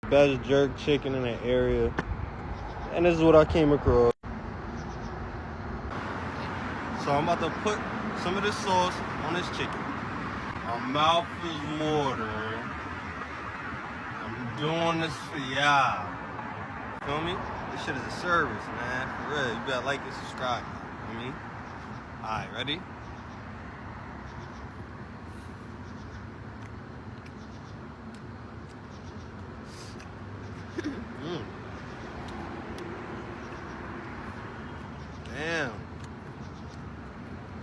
Best jerk chicken in the area. And this is what I came across. So I'm about to put some of this sauce on this chicken. My mouth is watering. I'm doing this for y'all. Feel me? This shit is a service, man. For real. You better like and subscribe. Feel me? Alright, ready? Damn.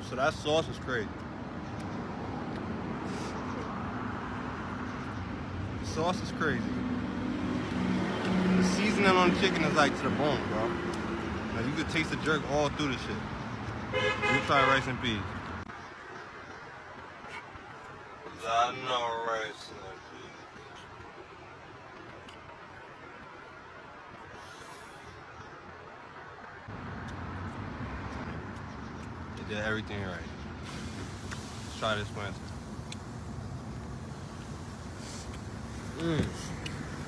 So that sauce is crazy. The sauce is crazy. The seasoning on the chicken is like to the bone, bro. Like you could taste the jerk all through the shit. Let me try rice and peas. I know rice and peas. They did everything right. Let's try this plantain.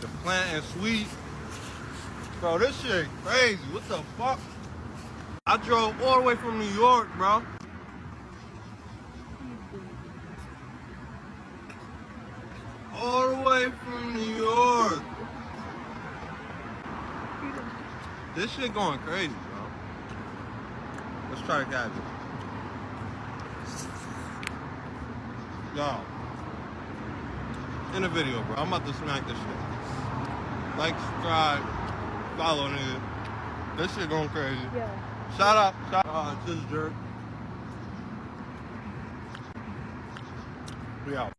The plantain sweet. Bro, this shit crazy. What the fuck? I drove all the way from New York, bro. All the way from New York. This shit going crazy, bro. Let's try the cabbage. Yo. In the video, bro. I'm about to smack this shit. Like, subscribe, follow, nigga. This shit going crazy. Yeah. Shout out to this jerk. We out.